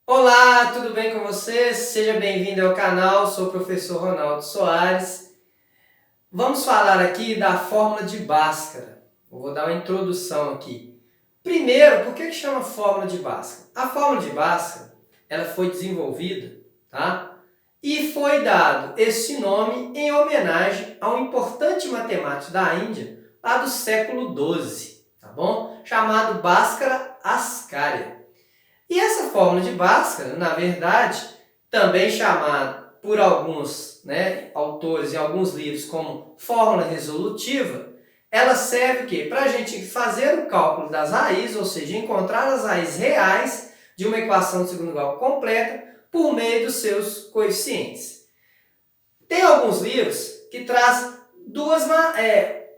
Olá, tudo bem com você? Seja bem-vindo ao canal, sou o professor Ronaldo Soares. Vamos falar aqui da fórmula de Bhaskara. Eu vou dar uma introdução aqui. Primeiro, por que chama fórmula de Bhaskara? A fórmula de Bhaskara, ela foi desenvolvida, tá? E foi dado esse nome em homenagem a um importante matemático da Índia, lá do século XII, tá bom? Chamado Bhaskara Ascarya. E essa fórmula de Bhaskara, na verdade, também chamada por alguns autores em alguns livros como fórmula resolutiva, ela serve o quê? Para a gente fazer o cálculo das raízes, ou seja, encontrar as raízes reais de uma equação de segundo grau completa por meio dos seus coeficientes. Tem alguns livros que traz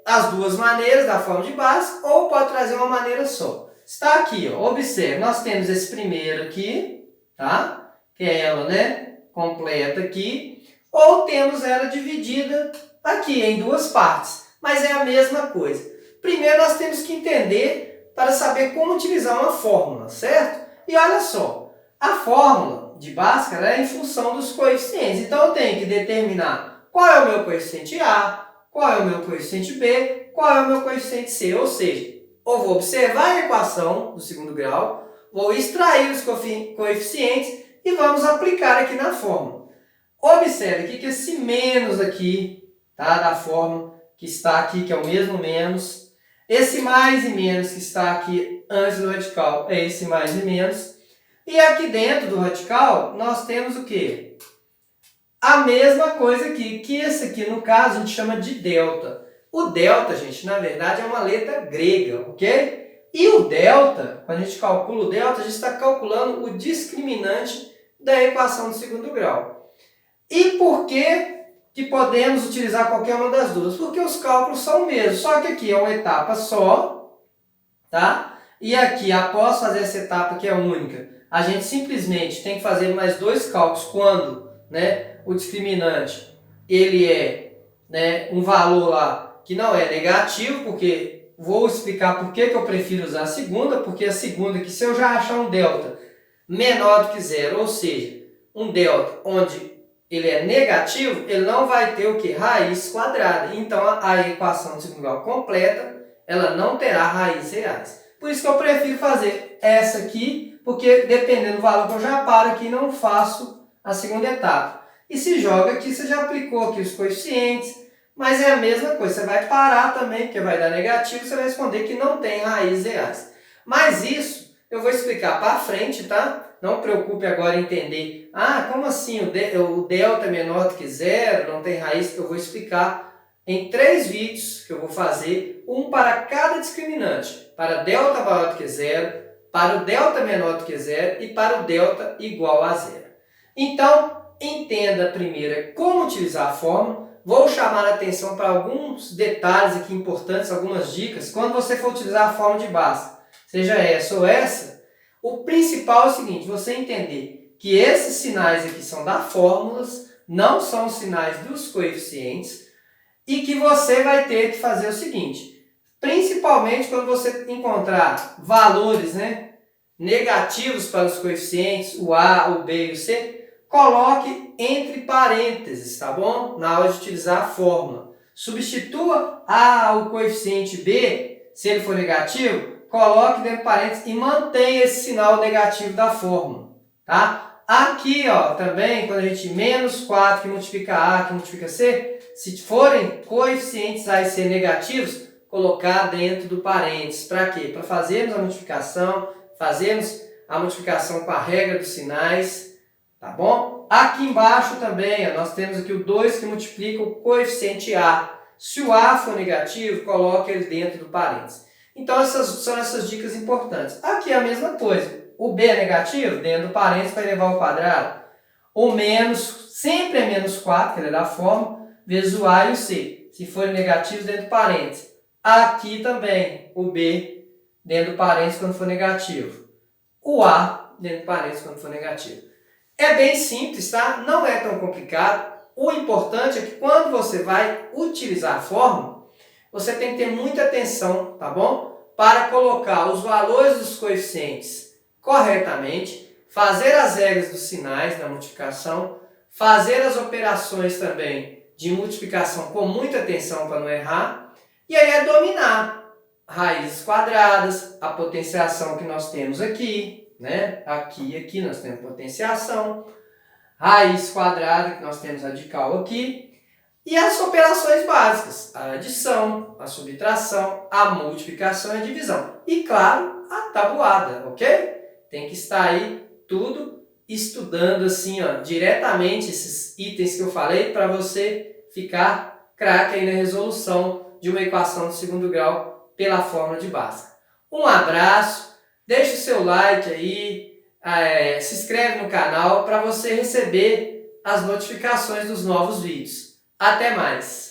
as duas maneiras da fórmula de Bhaskara ou pode trazer uma maneira só. Está aqui, ó, observe, nós temos esse primeiro aqui, tá? Que é ela, completa aqui. Ou temos ela dividida aqui em duas partes, mas é a mesma coisa. Primeiro nós temos que entender para saber como utilizar uma fórmula, certo? E olha só, a fórmula de Bhaskara é em função dos coeficientes. Então eu tenho que determinar qual é o meu coeficiente A, qual é o meu coeficiente B, qual é o meu coeficiente C, ou seja, ou vou observar a equação do segundo grau, vou extrair os coeficientes e vamos aplicar aqui na fórmula. Observe aqui que esse menos aqui, tá, da fórmula que está aqui, que é o mesmo menos, esse mais e menos que está aqui antes do radical é esse mais e menos, e aqui dentro do radical nós temos o quê? A mesma coisa aqui, que esse aqui no caso a gente chama de delta. O delta, gente, na verdade é uma letra grega, ok? E o delta, quando a gente calcula o delta, a gente está calculando o discriminante da equação do segundo grau. E por que podemos utilizar qualquer uma das duas? Porque os cálculos são o mesmo, só que aqui é uma etapa só, tá? E aqui, após fazer essa etapa que é única, a gente simplesmente tem que fazer mais dois cálculos quando, o discriminante ele é um valor lá que não é negativo, porque vou explicar por que eu prefiro usar a segunda, porque a segunda, que se eu já achar um delta menor do que zero, ou seja, um delta onde ele é negativo, ele não vai ter o que? Raiz quadrada. Então a equação de segundo grau completa, ela não terá raízes reais. Por isso que eu prefiro fazer essa aqui, porque dependendo do valor que eu já paro aqui, não faço a segunda etapa. E se joga aqui, você já aplicou aqui os coeficientes, mas é a mesma coisa, você vai parar também, porque vai dar negativo, você vai responder que não tem raízes reais. Mas isso eu vou explicar para frente, tá? Não preocupe agora em entender, como assim o delta é menor do que zero, não tem raiz, eu vou explicar em 3 vídeos que eu vou fazer, um para cada discriminante, para delta maior do que zero, para o delta menor do que zero e para o delta igual a zero. Então, entenda primeiro como utilizar a fórmula. Vou chamar a atenção para alguns detalhes aqui importantes, algumas dicas. Quando você for utilizar a fórmula de Bhaskara, seja essa ou essa, o principal é o seguinte, você entender que esses sinais aqui são da fórmulas, não são os sinais dos coeficientes, e que você vai ter que fazer o seguinte, principalmente quando você encontrar valores negativos para os coeficientes, o A, o B e o C, coloque entre parênteses, tá bom? Na hora de utilizar a fórmula. Substitua o coeficiente B, se ele for negativo, coloque dentro de parênteses e mantenha esse sinal negativo da fórmula, tá? Aqui, ó, também, quando a gente menos 4 que multiplica A, que multiplica C, se forem coeficientes A e C negativos, colocar dentro do parênteses. Para quê? Para fazermos a multiplicação com a regra dos sinais, tá bom? Aqui embaixo também, ó, nós temos aqui o 2 que multiplica o coeficiente A. Se o A for negativo, coloque ele dentro do parênteses. Então, são essas dicas importantes. Aqui é a mesma coisa. O B é negativo, dentro do parênteses para elevar ao quadrado. O menos, sempre é menos 4, que ele é da fórmula, vezes o A e o C. Se forem negativos, dentro do parênteses. Aqui também, o B dentro do parênteses quando for negativo. O A dentro do parênteses quando for negativo. É bem simples, tá? Não é tão complicado. O importante é que quando você vai utilizar a fórmula, você tem que ter muita atenção, tá bom? Para colocar os valores dos coeficientes corretamente, fazer as regras dos sinais da multiplicação, fazer as operações também de multiplicação com muita atenção para não errar, e aí é dominar raízes quadradas, a potenciação que nós temos aqui, né? Aqui nós temos potenciação, raiz quadrada que nós temos radical aqui, e as operações básicas, a adição, a subtração, a multiplicação e a divisão. E claro, a tabuada, ok? Tem que estar aí tudo estudando assim, ó, diretamente esses itens que eu falei para você ficar craque aí na resolução de uma equação de segundo grau pela fórmula de Bhaskara. Um abraço, deixe o seu like aí, se inscreve no canal para você receber as notificações dos novos vídeos. Até mais!